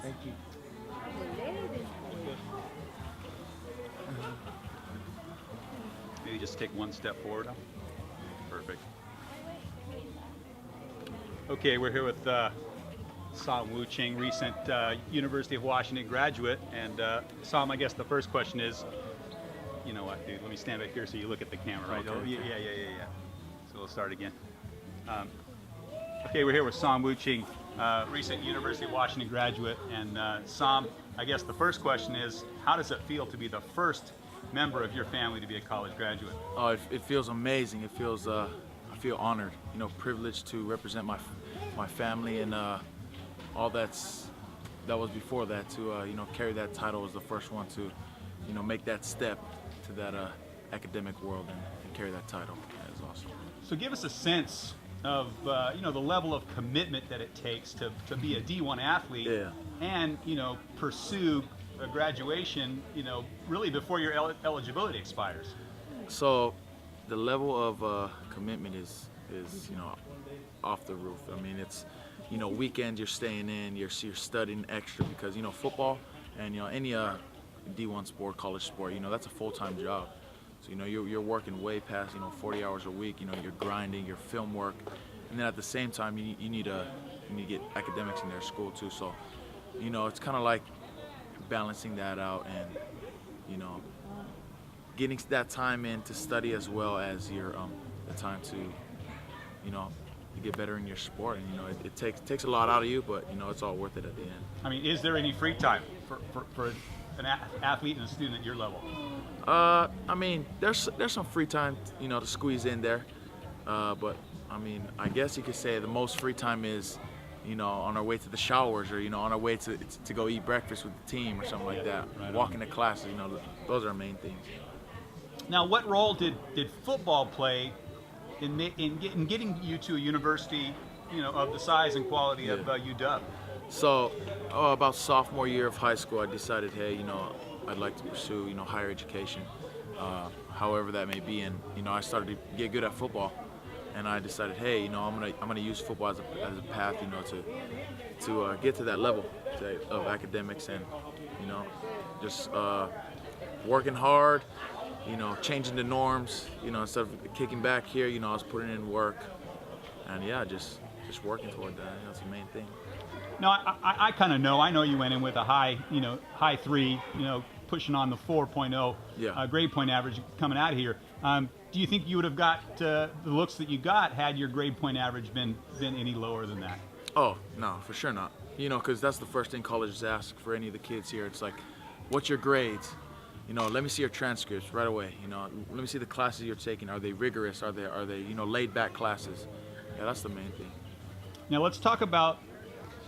Thank you. Maybe just take one step forward. Perfect. Okay, we're here with Sam Wu Ching, recent University of Washington graduate. And Sam, I guess the first question is, you know what, dude? Let me stand back here so you look at the camera, right? Okay. Oh, yeah. So we'll start again. Um, okay, we're here with Sam Wu Ching, recent University of Washington graduate. And Sam, I guess the first question is, how does it feel to be the first member of your family to be a college graduate? Oh, it feels amazing. It feels I feel honored. You know, privileged to represent my family and all that was before that. To you know, carry that title was the first one to, you know, make that step to that academic world and carry that title. That is awesome. So give us a sense of you know, the level of commitment that it takes to be a D1 athlete, Yeah. and you know, pursue a graduation, you know, really before your eligibility expires. So the level of commitment is you know, off the roof. I mean, it's, you know, weekends you're staying in, you're studying extra because, you know, football and, you know, any D1 sport, college sport, you know, that's a full-time job. So, you know, you're working way past, you know, 40 hours a week. You know, you're grinding, your film work, and then at the same time you need to get academics in their school too. So, you know, it's kind of like balancing that out and, you know, getting that time in to study as well as your the time to, you know, to get better in your sport. And, you know, it takes a lot out of you, but, you know, it's all worth it at the end. I mean, is there any free time for an athlete and a student at your level? I mean, there's some free time, you know, to squeeze in there, but I mean, I guess you could say the most free time is, you know, on our way to the showers, or, you know, on our way to go eat breakfast with the team or something like that. Right Walking to classes, you know, those are our main things. Now, what role did football play in getting you to a university, you know, of the size and quality of UW? So, about sophomore year of high school, I decided, hey, you know, I'd like to pursue, you know, higher education, however that may be. And, you know, I started to get good at football, and I decided, hey, you know, I'm gonna use football as a path, you know, to get to that level of academics, and, you know, just working hard, you know, changing the norms, you know, instead of kicking back here, you know, I was putting in work, and yeah, just working toward that. You know, that's the main thing. Now, I kind of know. I know you went in with a high 3, you know, pushing on the 4.0 Yeah. grade point average coming out of here. Do you think you would have got the looks that you got had your grade point average been any lower than that? Oh, no, for sure not. You know, because that's the first thing colleges ask for any of the kids here. It's like, what's your grades? You know, let me see your transcripts right away. You know, let me see the classes you're taking. Are they rigorous? Are they you know, laid back classes? Yeah, that's the main thing. Now let's talk about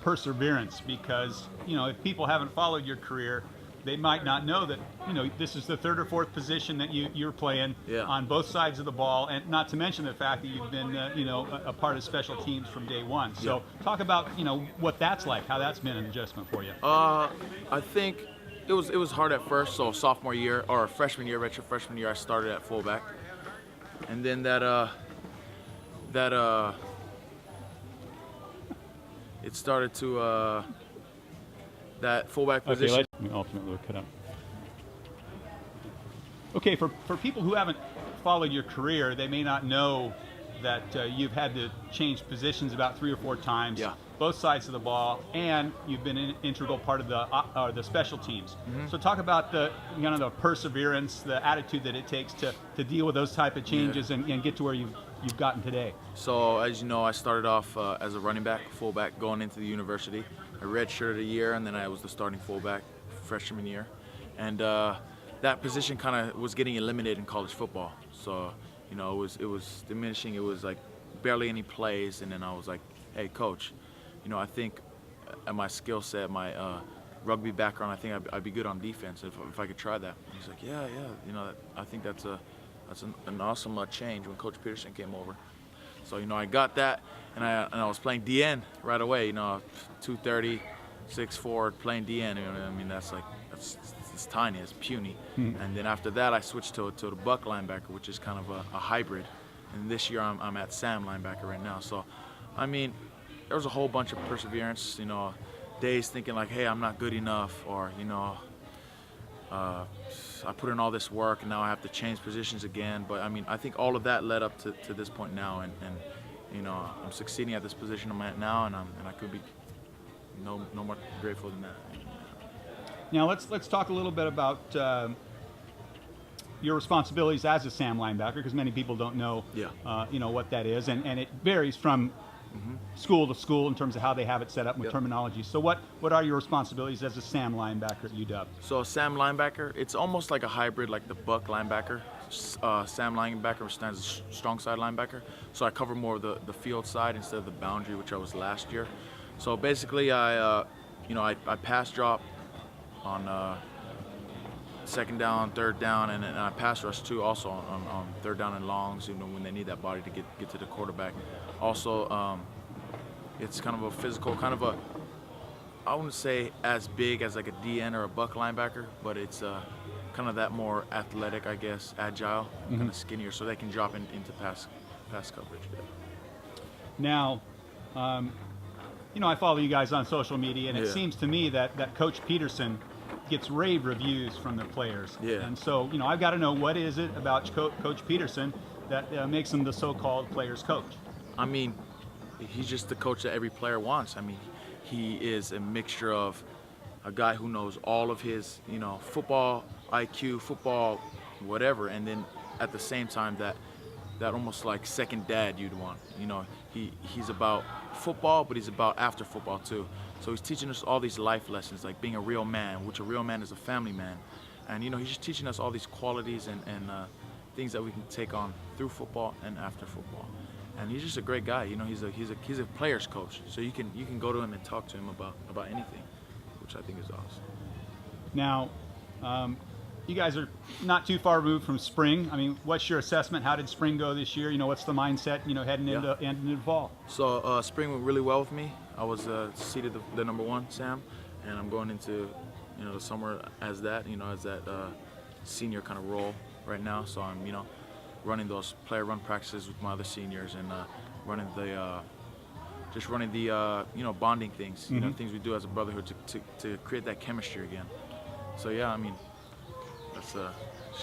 perseverance, because, you know, if people haven't followed your career, they might not know that, you know, this is the third or fourth position that you're playing on both sides of the ball, and not to mention the fact that you've been, you know, a part of special teams from day one. So talk about, you know, what that's like, how that's been an adjustment for you. I think it was hard at first. So sophomore year or freshman year, retro freshman year, I started at fullback, and then it started to that fullback position. Ultimately cut up. Okay, for people who haven't followed your career, they may not know that you've had to change positions about 3 or 4 times, Yeah. both sides of the ball, and you've been an integral part of the special teams. So talk about the, you know, the perseverance, the attitude that it takes to deal with those type of changes and get to where you've gotten today. So as you know, I started off as a running back, fullback, going into the university. I redshirted a year, and then I was the starting fullback freshman year, and that position kind of was getting eliminated in college football. So, you know, it was diminishing. It was like barely any plays, and then I was like, hey, coach, you know, I think at my skill set, my rugby background, I think I'd be good on defense if I could try that. And he's like, yeah, you know, I think that's an awesome change when Coach Peterson came over. So, you know, I got that, and I was playing DN right away. You know, 230, 6'4", playing DN. You know, I mean, that's it's tiny, it's puny. And then after that, I switched to the buck linebacker, which is kind of a hybrid. And this year, I'm at Sam linebacker right now. So, I mean, there was a whole bunch of perseverance. You know, days thinking like, hey, I'm not good enough, or I put in all this work and now I have to change positions again. But I mean, I think all of that led up to this point now, and I'm succeeding at this position I'm at now, and I could be no more grateful than that. Now let's talk a little bit about your responsibilities as a Sam linebacker, because many people don't know what that is, and it varies from school to school in terms of how they have it set up with terminology. So what are your responsibilities as a Sam linebacker at UW? So a Sam linebacker, it's almost like a hybrid, like the Buck linebacker. Sam linebacker stands as strong side linebacker. So I cover more of the field side instead of the boundary, which I was last year. So basically I pass drop on second down, third down, and I pass rush too, also on third down and longs, when they need that body to get to the quarterback. Also, it's kind of a physical, I wouldn't say as big as like a DN or a Buck linebacker, but it's kind of that more athletic, I guess, agile, kind of skinnier, so they can drop into pass coverage. Now, I follow you guys on social media, and it seems to me that Coach Peterson gets rave reviews from the players. Yeah. And so, I've got to know, what is it about Coach Peterson that makes him the so-called players coach? I mean, he's just the coach that every player wants. I mean, he is a mixture of a guy who knows all of his, football IQ, football whatever, and then at the same time that almost like second dad you'd want. He's about football, but he's about after football too. So he's teaching us all these life lessons, like being a real man, which a real man is a family man. And he's just teaching us all these qualities and things that we can take on through football and after football. And he's just a great guy. He's a players coach. So you can go to him and talk to him about anything, which I think is awesome. Now, you guys are not too far removed from spring. I mean, what's your assessment? How did spring go this year? What's the mindset, heading into fall? So spring went really well with me. I was seeded the number one Sam, and I'm going into the summer as that senior kind of role right now. So I'm running those player run practices with my other seniors, and running the bonding things, things we do as a brotherhood to create that chemistry again. So yeah, I mean, that's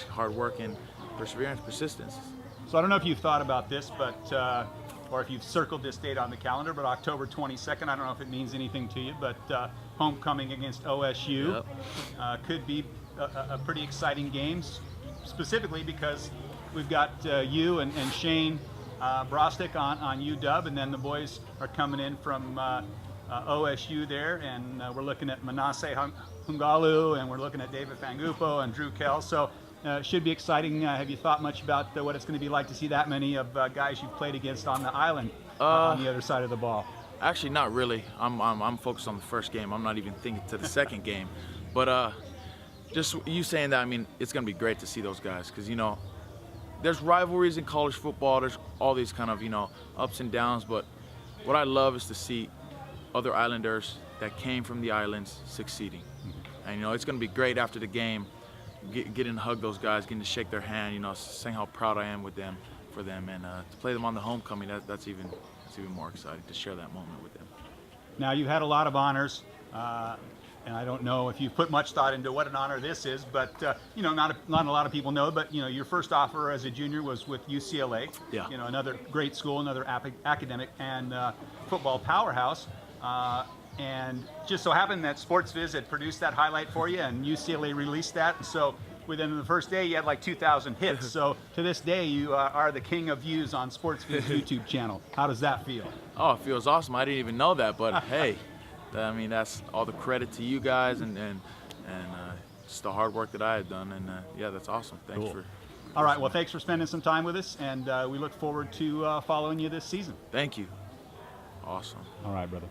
hard work and perseverance, persistence. So I don't know if you've thought about this, but or if you've circled this date on the calendar, but October 22nd, I don't know if it means anything to you, but homecoming against OSU could be a pretty exciting game, specifically because we've got you and Shane Brostick on UW, and then the boys are coming in from OSU there, and we're looking at Manasseh Hungalu, and we're looking at David Fangupo and Drew Kell. So should be exciting. Have you thought much about what it's going to be like to see that many of guys you've played against on the island on the other side of the ball? Actually, not really. I'm focused on the first game. I'm not even thinking to the second game. But just you saying that, I mean, it's going to be great to see those guys, because there's rivalries in college football. There's all these kind of ups and downs. But what I love is to see other Islanders that came from the islands succeeding. And it's going to be great after the game, getting to hug those guys, getting to shake their hand, saying how proud I am for them, and to play them on the homecoming. That's even more exciting, to share that moment with them. Now, you've had a lot of honors, and I don't know if you've put much thought into what an honor this is, but not a lot of people know. But your first offer as a junior was with UCLA. Yeah. Another great school, another academic and football powerhouse. And just so happened that SportsViz had produced that highlight for you, and UCLA released that. And so within the first day, you had like 2,000 hits. So to this day, you are the king of views on SportsViz YouTube channel. How does that feel? Oh, it feels awesome. I didn't even know that, but hey, I mean, that's all the credit to you guys and just the hard work that I had done. And yeah, that's awesome. Thanks for. All right. Well, thanks for spending some time with us, and we look forward to following you this season. Thank you. Awesome. All right, brother.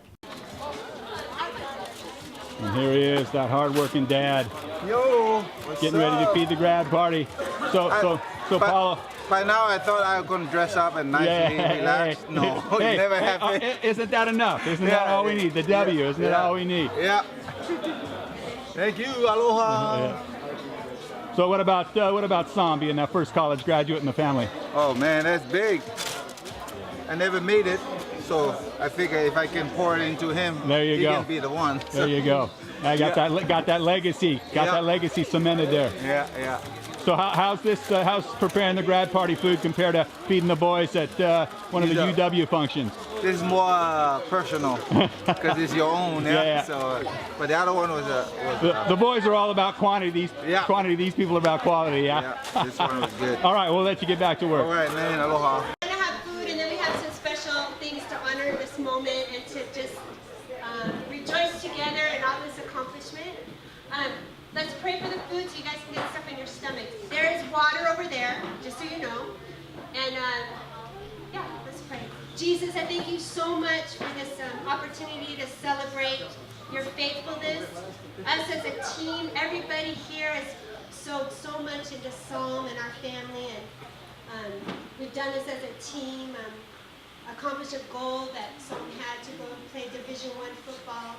And here he is, that hard-working dad. Yo, getting ready to feed the grad party. So Paula. By now, I thought I was going to dress up and nicely relax. Hey, no, hey, you never have it. Isn't that enough? Isn't that all we need? The W, isn't that all we need? Yeah. Thank you. Aloha. So what about Sam being that first college graduate in the family? Oh man, that's big. I never made it, So I figure if I can pour it into him, there you he go. can be the one. There you go. I got that legacy. Got that legacy cemented there. Yeah, yeah. So how's preparing the grad party food compared to feeding the boys at one of the UW functions? This is more personal because it's your own. Yeah. So, but the other one was the boys are all about quantity. Quantity. These people are about quality. Yeah. This one was good. All right, we'll let you get back to work. All right, man. Aloha. We're gonna have food, and then we have some special things to honor this moment and to just rejoice together in all this accomplishment. Let's pray for the food so you guys can get stuff in your stomach. There is water over there, just so you know. And yeah, let's pray. Jesus, I thank you so much for this opportunity to celebrate your faithfulness. Us as a team, everybody here has sowed so much into Psalm and our family, and we've done this as a team. Accomplished a goal that Psalm had to go and play Division I football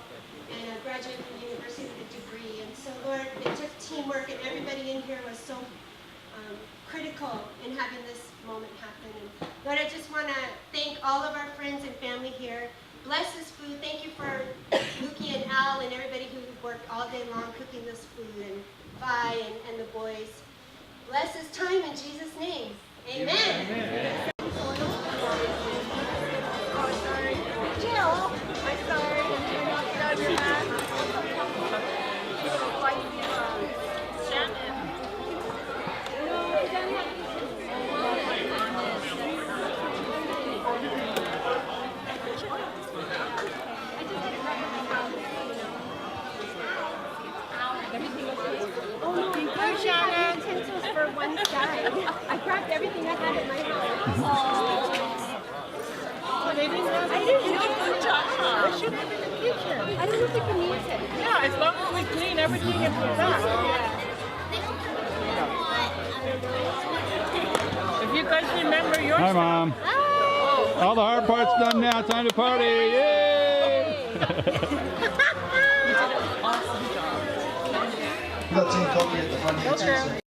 and graduate from the university with a degree. And so, Lord, it took teamwork, and everybody in here was so critical in having this moment happen. And Lord, I just want to thank all of our friends and family here. Bless this food. Thank you for Luki and Al and everybody who worked all day long cooking this food, and Vi and the boys. Bless this time in Jesus' name. Amen. Amen. Utensils for one side. I grabbed everything I had in my house. I didn't know. Good job. What should have in the future? I don't know if we can use it. Yeah, as long as we clean everything and put it back. If you guys remember your Hi, Mom. Oh. All the hard parts done now. Time to party. Yay! Got Team Coffee at the front here too. So.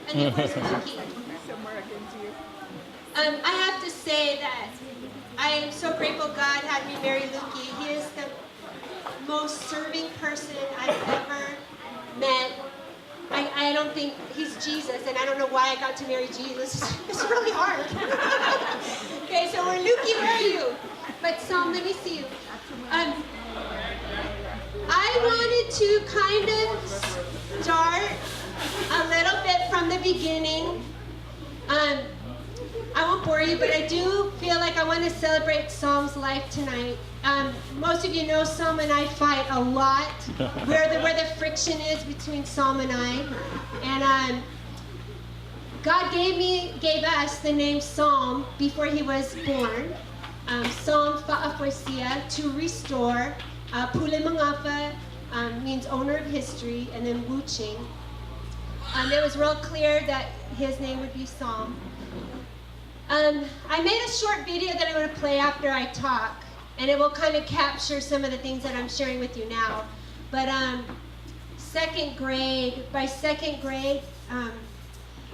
And where's Luki? I have to say that I am so grateful God had me marry Luki. He is the most serving person I've ever met. I don't think he's Jesus, and I don't know why I got to marry Jesus. It's really hard. Okay, so we're Luki, where are you? But Psalm, let me see you. I wanted to kind of start a beginning, I won't bore you, but I do feel like I want to celebrate Psalm's life tonight. Most of you know Psalm and I fight a lot, where the friction is between Psalm and I. And God gave us the name Psalm before he was born. Psalm Fa'afoisia, to restore. Pule Mangafa means owner of history, and then Wuching. It was real clear that his name would be Psalm. I made a short video that I'm going to play after I talk, and it will kind of capture some of the things that I'm sharing with you now. But by second grade,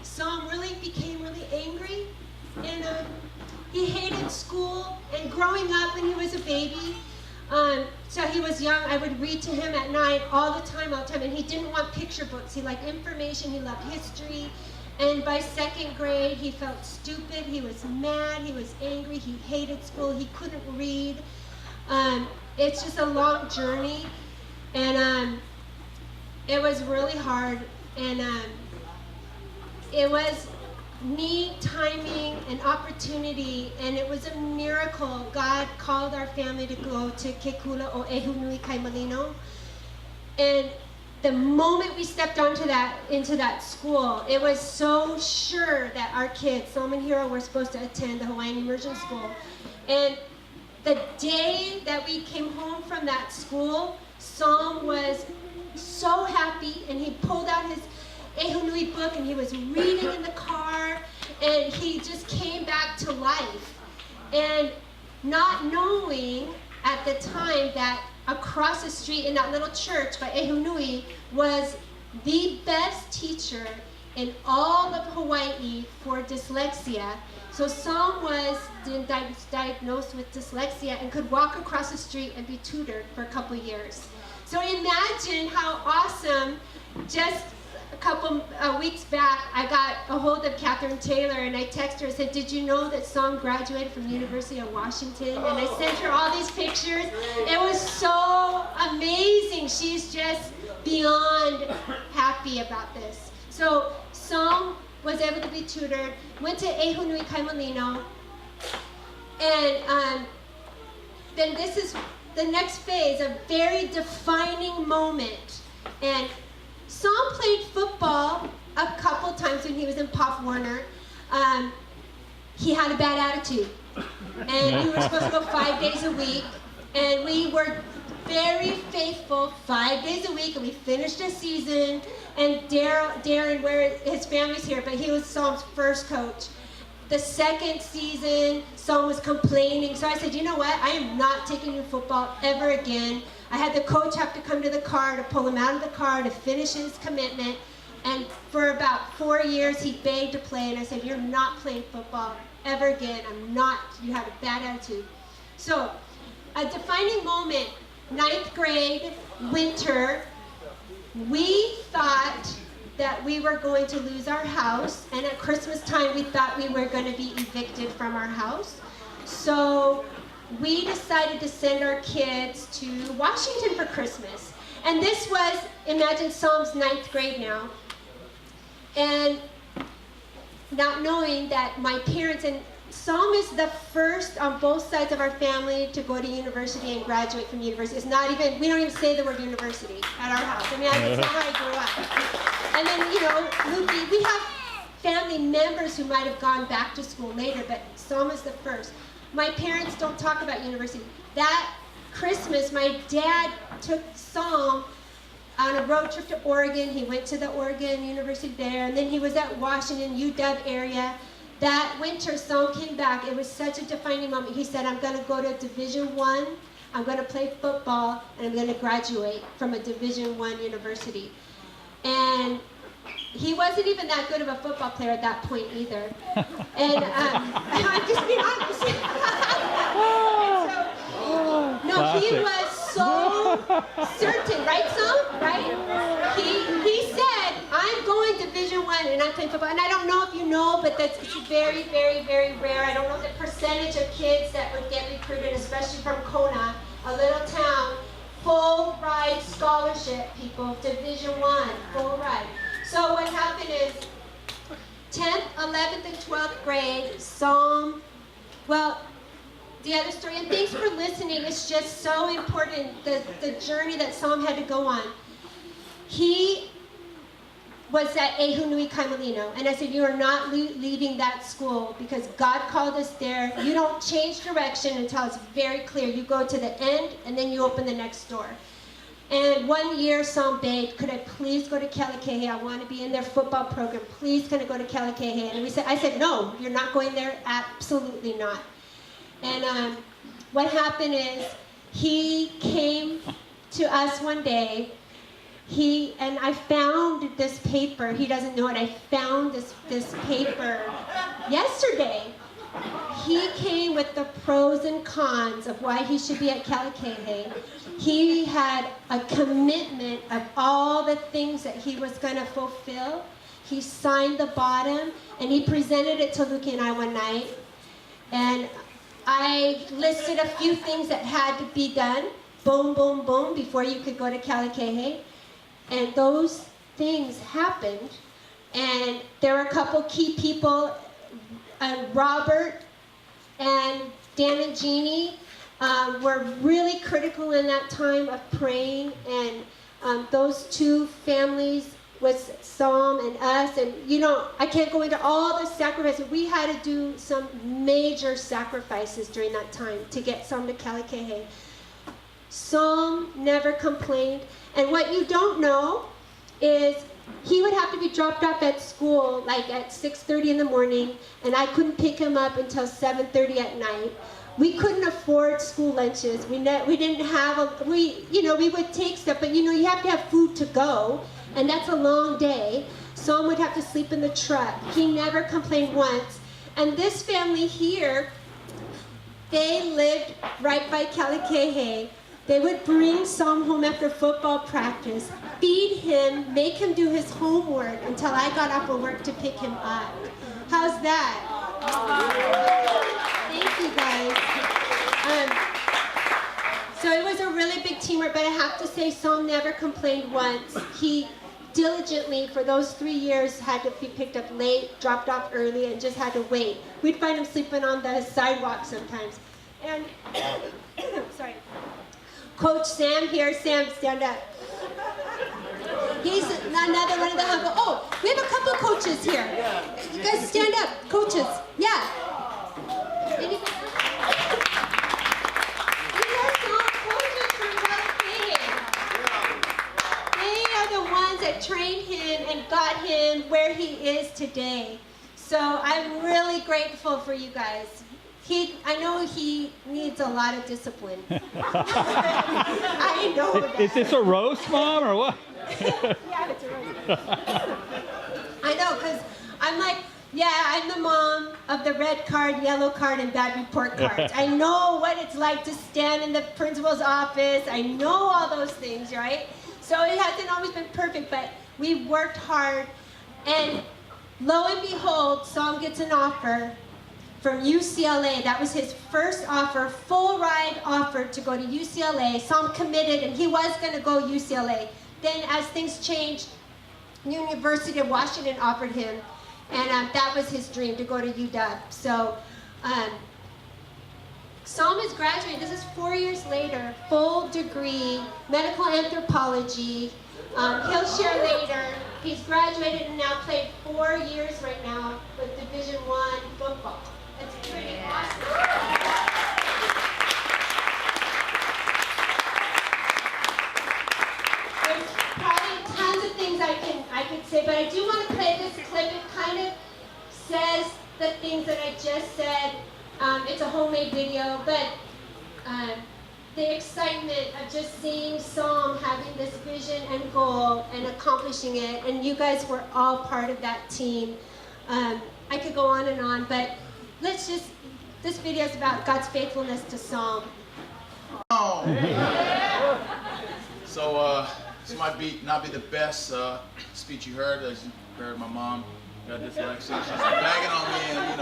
Psalm really became really angry, and he hated school. And growing up when he was a baby, so he was young, I would read to him at night all the time, and he didn't want picture books. He liked information, he loved history. And by second grade, he felt stupid, he was mad, he was angry, he hated school, he couldn't read. It's just a long journey, and it was really hard, and it was need, timing, and opportunity, and it was a miracle. God called our family to go to Kekula o Ehunui Kaimalino, and the moment we stepped into that school, it was so sure that our kids, Psalm and Hero, were supposed to attend the Hawaiian Immersion School. And the day that we came home from that school, Psalm was so happy, and he pulled out his Ehunui book, and he was reading in the car, and he just came back to life. And not knowing at the time that across the street in that little church by Ehunui was the best teacher in all of Hawaii for dyslexia. So Psalm was diagnosed with dyslexia and could walk across the street and be tutored for a couple years. So imagine how awesome. Just a couple weeks back, I got a hold of Catherine Taylor, and I texted her and said, "Did you know that Psalm graduated from the University of Washington?" And I sent her all these pictures. It was so amazing. She's just beyond happy about this. So Psalm was able to be tutored, went to Ehunui Kaimalino, and then this is the next phase, a very defining moment. And Psalm played football a couple times when he was in Pop Warner. He had a bad attitude, and we were supposed to go 5 days a week, and we were very faithful 5 days a week, and we finished the season. And Darren, where his family's here, but he was Psalm's first coach. The second season, Psalm was complaining, so I said, "You know what? I am not taking you football ever again." I had the coach have to come to the car to pull him out of the car to finish his commitment. And for about 4 years, he begged to play, and I said, "You're not playing football ever again. You have a bad attitude." So, a defining moment, 9th grade, winter, we thought that we were going to lose our house, and at Christmas time, we thought we were going to be evicted from our house. So we decided to send our kids to Washington for Christmas. And this was, imagine Psalm's 9th grade now. And not knowing that my parents, and Psalm is the first on both sides of our family to go to university and graduate from university. It's not even, we don't even say the word university at our house. I mean, it's not how I grew up. And then, we have family members who might have gone back to school later, but Psalm is the first. My parents don't talk about university. That Christmas, my dad took Psalm on a road trip to Oregon. He went to the Oregon University there, and then he was at Washington, UW area. That winter, Psalm came back. It was such a defining moment. He said, "I'm going to go to Division I, I'm going to play football, and I'm going to graduate from a Division I university." And he wasn't even that good of a football player at that point either. And I'm just being honest. He was so certain, right, Psalm? Right? He said, "I'm going Division I, and I'm playing football." And I don't know if you know, but it's very, very, very rare. I don't know the percentage of kids that would get recruited, especially from Kona, a little town, full ride scholarship, people, Division I, full ride. So what happened is, 10th, 11th, and 12th grade, Psalm, well, the other story, and thanks for listening. It's just so important, the journey that Psalm had to go on. He was at Ehunui Kaimalino, and I said, you are not leaving that school because God called us there. You don't change direction until it's very clear. You go to the end, and then you open the next door. And one year, Psalm begged, could I please go to Kealikehe? I want to be in their football program. Please, can I go to Kealikehe? And I said, no, you're not going there. Absolutely not. And what happened is he came to us one day. And I found this paper. He doesn't know it. I found this paper yesterday. He came with the pros and cons of why he should be at Kealikehe. He had a commitment of all the things that he was going to fulfill. He signed the bottom, and he presented it to Luki and I one night. And I listed a few things that had to be done, boom, boom, boom, before you could go to Kealikehe. And those things happened. And there were a couple key people, Robert and Dan and Jeannie, were really critical in that time of praying, and those two families with Psalm and us, and I can't go into all the sacrifices. We had to do some major sacrifices during that time to get Psalm to Kealikehe. Psalm never complained, and what you don't know is he would have to be dropped off at school like at 6:30 in the morning, and I couldn't pick him up until 7:30 at night. We couldn't afford school lunches. We didn't have we would take stuff, but you have to have food to go, and that's a long day. Psalm would have to sleep in the truck. He never complained once. And this family here, they lived right by Kealikehe. They would bring Psalm home after football practice, feed him, make him do his homework until I got off of work to pick him up. How's that? Thank you, guys. So it was a really big teamwork, but I have to say Psalm never complained once. He diligently, for those 3 years, had to be picked up late, dropped off early, and just had to wait. We'd find him sleeping on the sidewalk sometimes. And, sorry. Coach Sam here. Sam, stand up. He's another one of the humble. Oh, we have a couple coaches here. You guys stand up. Coaches. Yeah. Anybody else? These are small coaches from Kealikehe. They are the ones that trained him and got him where he is today. So I'm really grateful for you guys. I know he needs a lot of discipline. I know that. Is this a roast, Mom, or what? Yeah, it's a roast. I know, because I'm like, yeah, I'm the mom of the red card, yellow card, and bad report cards. I know what it's like to stand in the principal's office. I know all those things, right? So it hasn't always been perfect, but we've worked hard. And lo and behold, Psalm gets an offer from UCLA. That was his first offer, full ride offer to go to UCLA. Psalm committed, and he was going to go UCLA. Then as things changed, University of Washington offered him, and that was his dream, to go to UW. So Psalm is graduating. This is 4 years later, full degree, medical anthropology. He'll share later. He's graduated and now played 4 years right now with Division I football. It's pretty awesome. There's probably tons of things I could say, but I do want to play this clip. It kind of says the things that I just said. It's a homemade video, but the excitement of just seeing Psalm having this vision and goal and accomplishing it, and you guys were all part of that team. I could go on, but this video is about God's faithfulness to Psalm. Oh. So this might not be the best speech you heard. As you heard, my mom got dyslexia. She's bagging on me, and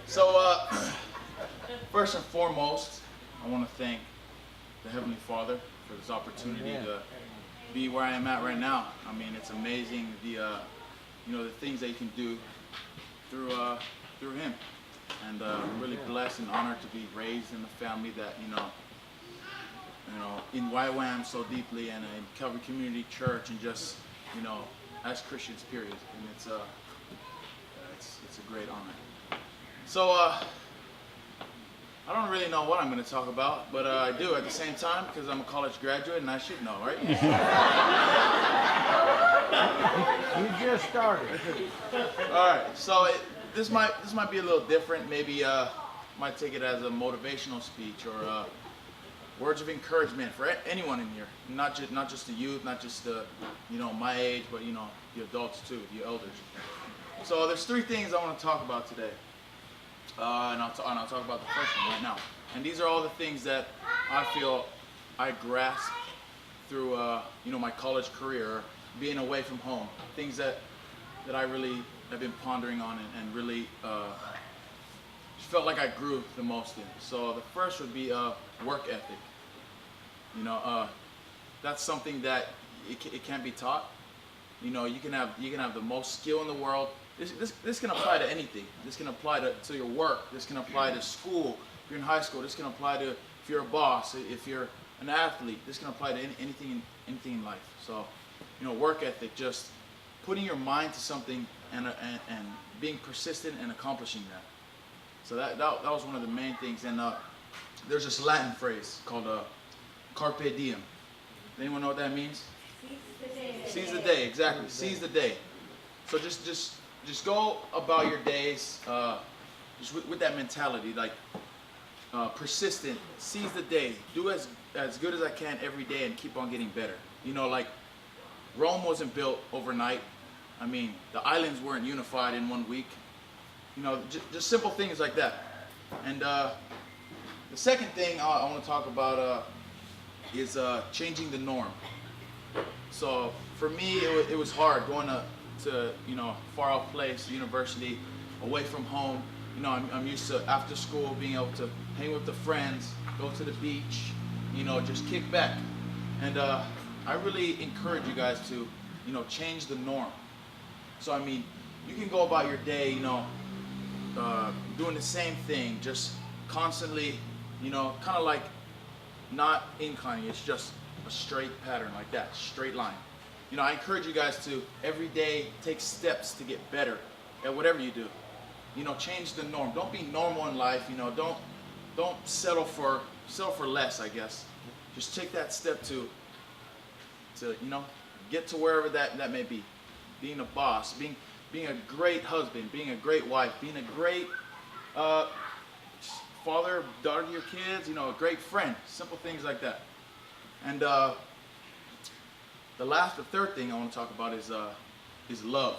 So first and foremost, I want to thank the Heavenly Father for this opportunity to be where I am at right now. I mean, it's amazing the you know, the things that you can do through him. And I'm really blessed and honored to be raised in a family that, you know, in YWAM so deeply, and in Calvary Community Church, and just, you know, as Christians, period. And it's a great honor. So I don't really know what I'm going to talk about, but I do at the same time, because I'm a college graduate and I should know, right? You just started. All right, so this might be a little different. Maybe might take it as a motivational speech, or words of encouragement for anyone in here, not just the youth, not just the, you know, my age, but, you know, the adults too, the elders. So there's 3 things I want to talk about today, and I'll talk about the first one right now. And these are all the things that I feel I grasped through you know, my college career, being away from home, things that I really have been pondering on, and really felt like I grew the most in. So the first would be work ethic. You know, that's something that it can't be taught. You know, you can have the most skill in the world. This can apply to anything. This can apply to your work. This can apply to school. If you're in high school, this can apply to if you're a boss, if you're an athlete. This can apply to anything in life. So, you know, work ethic, just putting your mind to something and being persistent and accomplishing that. So that was one of the main things. And there's this Latin phrase called carpe diem. Anyone know what that means? Seize the day, exactly. Seize the day. So just go about your days just with that mentality, like persistent. Seize the day. Do as good as I can every day, and keep on getting better. You know, like Rome wasn't built overnight. I mean, the islands weren't unified in 1 week. You know, just simple things like that. And the second thing I want to talk about is changing the norm. So for me, it was hard going to you know, far off place, university, away from home. You know, I'm used to after school being able to hang with the friends, go to the beach, you know, just kick back. And I really encourage you guys to, you know, change the norm. So I mean, you can go about your day, you know, doing the same thing, just constantly, you know, kind of like not inclining. It's just a straight pattern like that, straight line. You know, I encourage you guys to every day take steps to get better at whatever you do. You know, change the norm. Don't be normal in life. You know, don't settle for less, I guess. Just take that step to you know, get to wherever that may be. Being a boss, being a great husband, being a great wife, being a great father, daughter to your kids, you know, a great friend, simple things like that. And the third thing I want to talk about is love.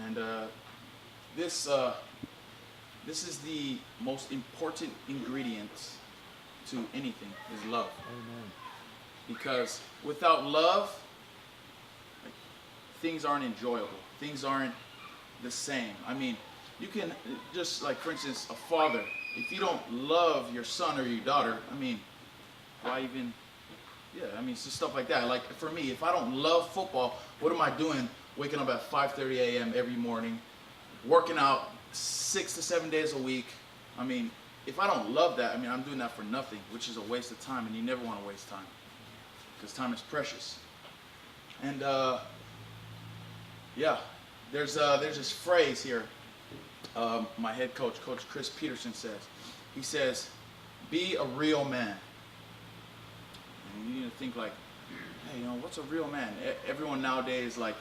And this is the most important ingredient to anything, is love. Amen. Because without love, things aren't enjoyable. Things aren't the same. I mean, you can just, like, for instance, a father, if you don't love your son or your daughter, I mean, why even, yeah, I mean, it's just stuff like that. Like, for me, if I don't love football, what am I doing waking up at 5:30 a.m. every morning, working out 6 to 7 days a week? I mean, if I don't love that, I mean, I'm doing that for nothing, which is a waste of time, and you never want to waste time, because time is precious. And yeah, there's this phrase here. My head coach, Coach Chris Peterson, he says, "Be a real man." And you need to think like, hey, you know, what's a real man? Everyone nowadays like,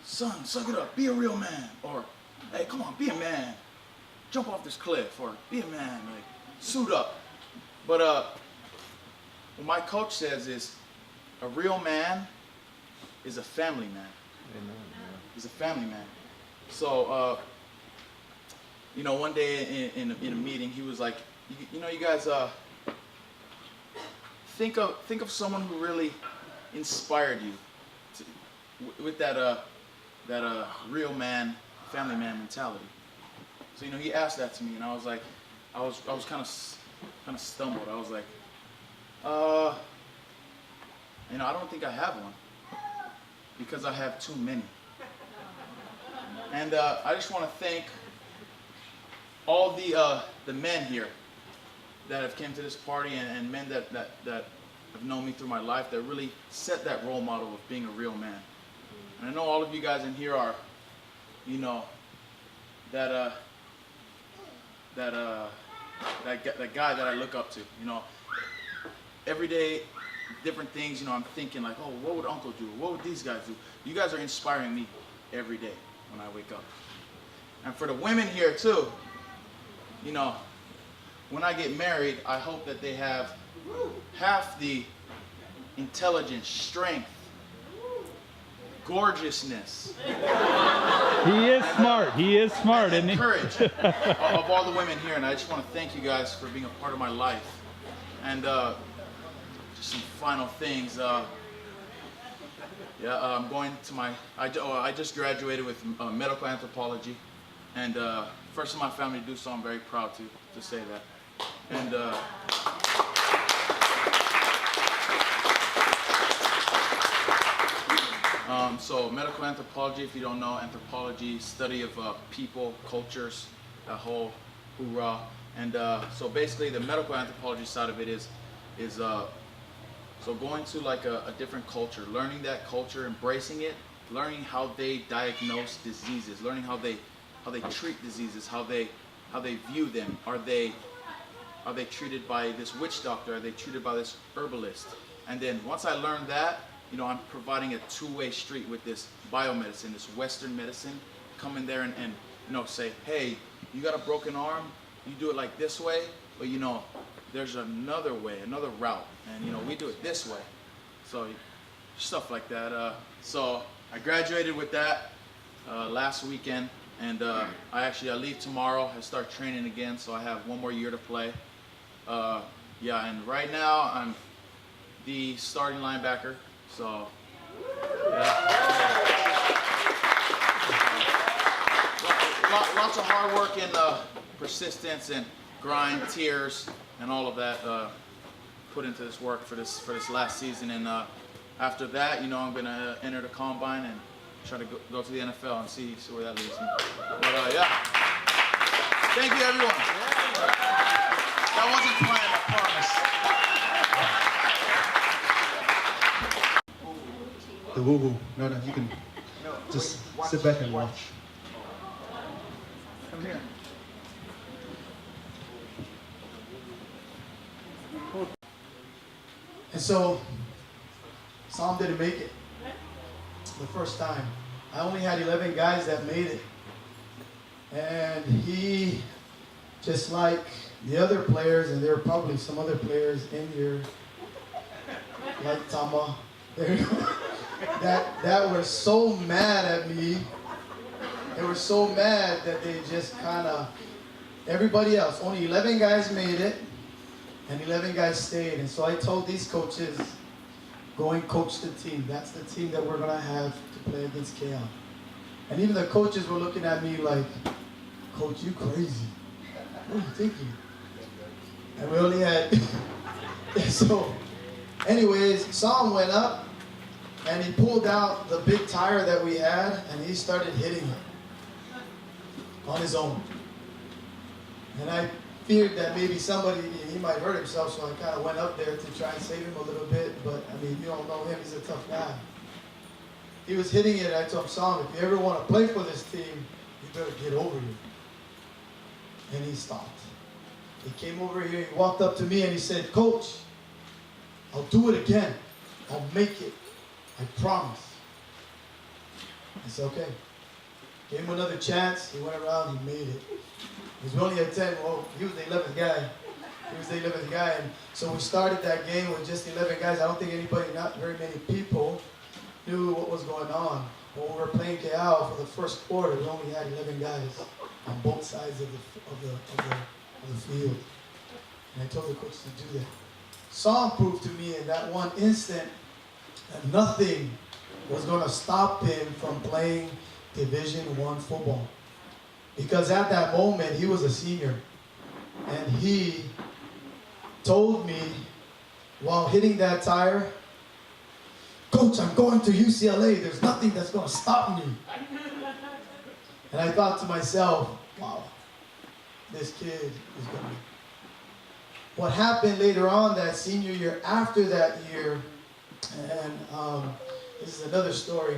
son, suck it up, be a real man. Or, hey, come on, be a man. Jump off this cliff. Or, be a man, like, suit up. But what my coach says is, a real man is a family man. Amen. He's a family man. So, you know, one day in a meeting, he was like, you know, you guys, think of someone who really inspired you with that real man, family man mentality. So, you know, he asked that to me, and I was like, I was kind of stumbled. I was like, you know, I don't think I have one, because I have too many. And I just want to thank all the men here that have came to this party, and men that have known me through my life, that really set that role model of being a real man. And I know all of you guys in here are, you know, that guy that I look up to. You know, every day, different things. You know, I'm thinking like, oh, what would Uncle do? What would these guys do? You guys are inspiring me every day when I wake up. And for the women here too, you know, when I get married, I hope that they have half the intelligence, strength, gorgeousness. He is smart. He is smart, isn't he? Courage of all the women here, and I just want to thank you guys for being a part of my life. And just some final things. I'm going to my. I just graduated with medical anthropology, and first in my family to do so. I'm very proud to say that. And so medical anthropology, if you don't know, anthropology, study of people, cultures, that whole hoorah. And so basically the medical anthropology side of it is so going to like a different culture, learning that culture, embracing it, learning how they diagnose diseases, learning how they treat diseases, how they view them. Are they treated by this witch doctor? Are they treated by this herbalist? And then once I learned that, you know, I'm providing a two-way street with this biomedicine, this Western medicine. Come in there and you know, say, hey, you got a broken arm, you do it like this way, but you know, there's another way, another route, and you know, we do it this way. So stuff like that. So I graduated with that last weekend, and I leave tomorrow. I start training again, so I have one more year to play. Yeah, and right now I'm the starting linebacker. So, yeah. Lots of hard work and persistence and grind, tears, and all of that put into this work for this last season. And after that, you know, I'm gonna enter the combine and try to go to the NFL and see where that leads me. But yeah, thank you, everyone. That wasn't planned, I promise. The woo-woo. No, you can just sit back and watch. Come here. And so, Sam didn't make it the first time. I only had 11 guys that made it. And he, just like the other players, and there are probably some other players in here, like Tama, that were so mad at me. They were so mad that they just kind of, everybody else, only 11 guys made it, and 11 guys stayed. And so I told these coaches, go and coach the team. That's the team that we're going to have to play against KL. And even the coaches were looking at me like, Coach, you crazy. What are you thinking? And we only had, so anyways, Sam went up, and he pulled out the big tire that we had, and he started hitting it on his own. And I feared that maybe he might hurt himself, so I kind of went up there to try and save him a little bit. But, I mean, you don't know him. He's a tough guy. He was hitting it, and I told him, Sam, if you ever want to play for this team, you better get over here. And he stopped. He came over here, he walked up to me, and he said, Coach, I'll do it again. I'll make it. I promise. I said, okay. Gave him another chance. He went around, he made it. Because we only had 10. Well, he was the 11th guy. He was the 11th guy. And so we started that game with just 11 guys. I don't think anybody, not very many people, knew what was going on. When we were playing KL for the first quarter, we only had 11 guys on both sides of the field. And I told the coach to do that. Sam proved to me in that one instant that nothing was going to stop him from playing Division I football. Because at that moment, he was a senior. And he told me, while hitting that tire, Coach, I'm going to UCLA. There's nothing that's going to stop me. And I thought to myself, wow, this kid is going to. What happened later on that senior year, after that year, and this is another story.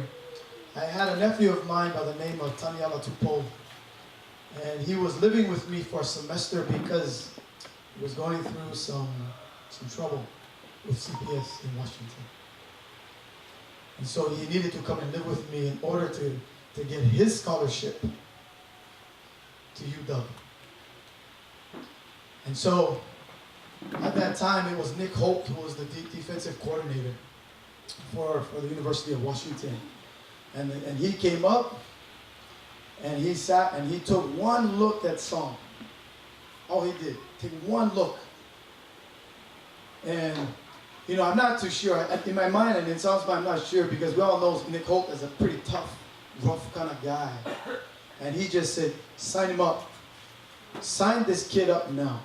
I had a nephew of mine by the name of Taniala Tupo, and he was living with me for a semester because he was going through some trouble with CPS in Washington. And so he needed to come and live with me in order to get his scholarship to UW. And so at that time, it was Nick Holt who was the defensive coordinator for the University of Washington. And he came up, and he sat, and he took one look at Psalm. All he did, take one look. And, you know, I'm not too sure. In my mind, and in Psalm's mind, I'm not sure, because we all know Nick Holt is a pretty tough, rough kind of guy. And he just said, sign him up. Sign this kid up now.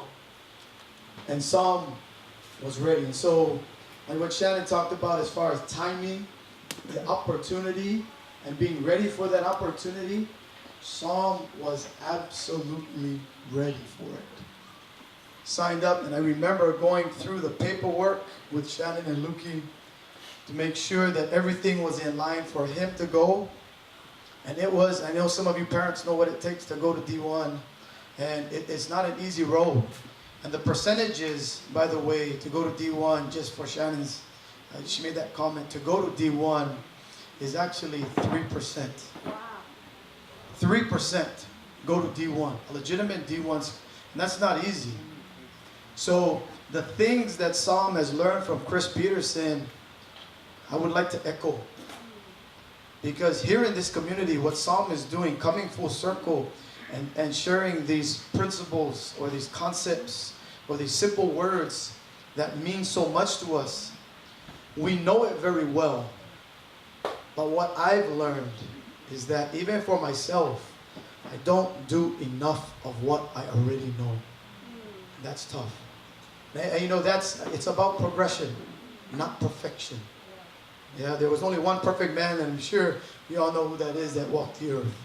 And Psalm was ready. And so, like what Shannon talked about as far as timing, the opportunity, and being ready for that opportunity, Psalm was absolutely ready for it. Signed up, and I remember going through the paperwork with Shannon and Lukey to make sure that everything was in line for him to go. And it was, I know some of you parents know what it takes to go to D1, and it's not an easy road. And the percentages, by the way, to go to D1, just for Shannon's, she made that comment, to go to D1 is actually 3%. Wow. 3% go to D1, a legitimate D1, and that's not easy. So the things that Psalm has learned from Chris Peterson, I would like to echo. Because here in this community, what Psalm is doing, coming full circle, and sharing these principles or these concepts or these simple words that mean so much to us, we know it very well. But what I've learned is that even for myself, I don't do enough of what I already know. That's tough. And you know, it's about progression, not perfection. Yeah, there was only one perfect man, and I'm sure we all know who that is that walked the earth.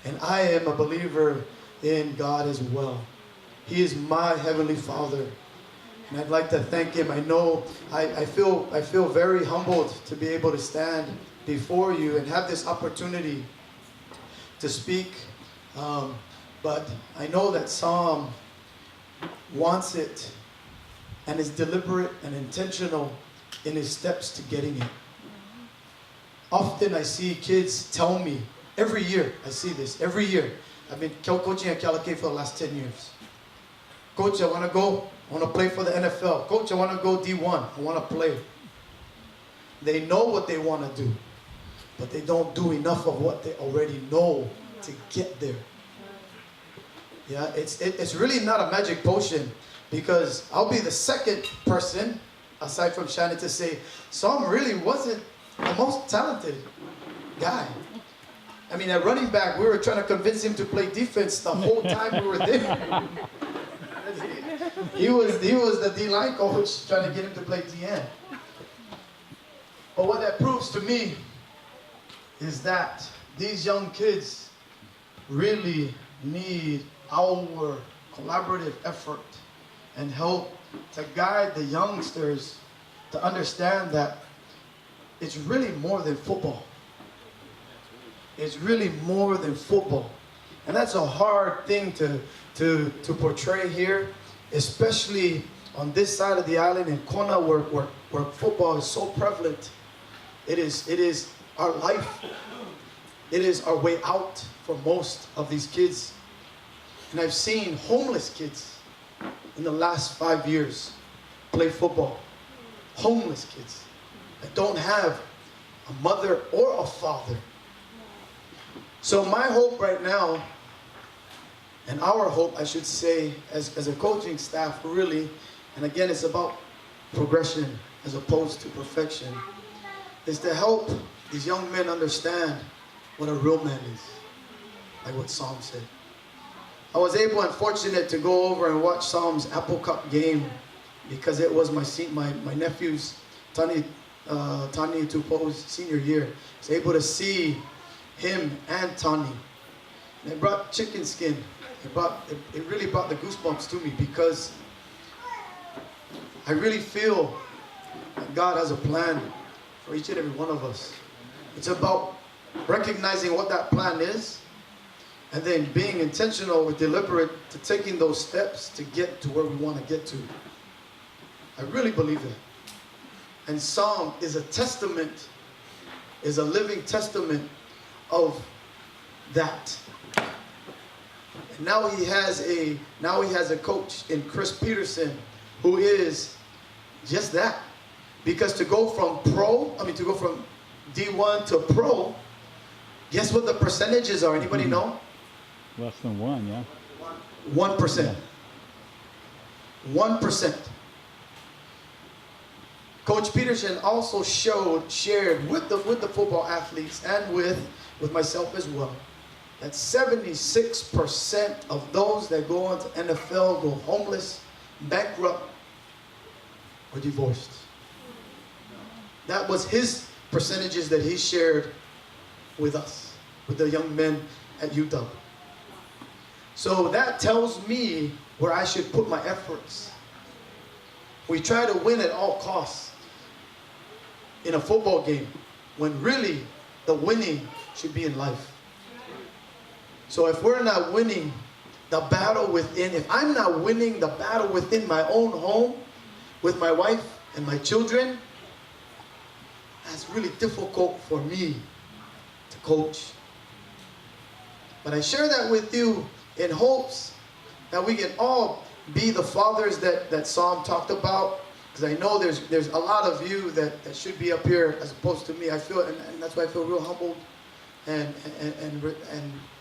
And I am a believer in God as well. He is my Heavenly Father. And I'd like to thank Him. I know I feel very humbled to be able to stand before you and have this opportunity to speak. But I know that Psalm wants it and is deliberate and intentional in his steps to getting it. Often I see kids tell me, every year I see this, every year. I've been coaching at Calacay for the last 10 years. Coach, I want to go. I want to play for the NFL. Coach, I want to go D1. I want to play. They know what they want to do, but they don't do enough of what they already know to get there. Yeah, it's really not a magic potion, because I'll be the second person, aside from Shannon, to say, Psalm really wasn't the most talented guy. I mean, at running back, we were trying to convince him to play defense the whole time we were there. He was the D-line coach trying to get him to play DN. But what that proves to me is that these young kids really need our collaborative effort and help to guide the youngsters to understand that it's really more than football. It's really more than football. And that's a hard thing to portray here, especially on this side of the island in Kona, where football is so prevalent. It is our life. It is our way out for most of these kids. And I've seen homeless kids in the last 5 years play football. Homeless kids that don't have a mother or a father. So my hope right now, and our hope, I should say, as a coaching staff, really, and again, it's about progression as opposed to perfection, is to help these young men understand what a real man is, like what Psalm said. I was able and fortunate to go over and watch Psalm's Apple Cup game, because it was my nephew's, Tani Tani Tupo's senior year. I was able to see him and Tani. And it brought chicken skin. It really brought the goosebumps to me because I really feel that God has a plan for each and every one of us. It's about recognizing what that plan is and then being intentional or deliberate to taking those steps to get to where we want to get to. I really believe that. And Psalm is a testament, is a living testament of that. And now he has a coach in Chris Peterson who is just that. Because to go from D1 to pro, guess what the percentages are? Anybody know? Less than 1, yeah. 1%. 1%. Coach Peterson also shared with the football athletes and with myself as well, that 76% of those that go on to NFL go homeless, bankrupt, or divorced. That was his percentages that he shared with us, with the young men at UW. So that tells me where I should put my efforts. We try to win at all costs in a football game, when really the winning should be in life. So if we're not winning the battle within, if I'm not winning the battle within my own home, with my wife and my children, that's really difficult for me to coach. But I share that with you in hopes that we can all be the fathers that Psalm talked about. Because I know there's a lot of you that should be up here as opposed to me. I feel, and that's why I feel real humbled. And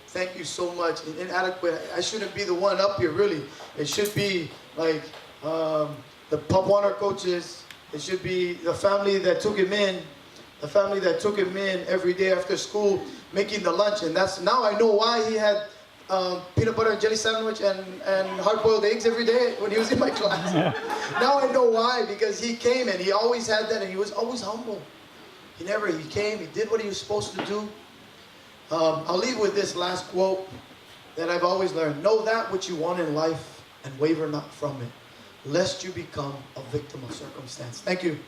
thank you so much. Inadequate. I shouldn't be the one up here, really. It should be like the Pop Warner coaches. It should be the family that took him in. The family that took him in every day after school, making the lunch. And that's, now I know why he had peanut butter and jelly sandwich and hard-boiled eggs every day when he was in my class. Now I know why, because he came and he always had that, and he was always humble. He came, he did what he was supposed to do. I'll leave with this last quote that I've always learned. Know that which you want in life and waver not from it, lest you become a victim of circumstance. Thank you.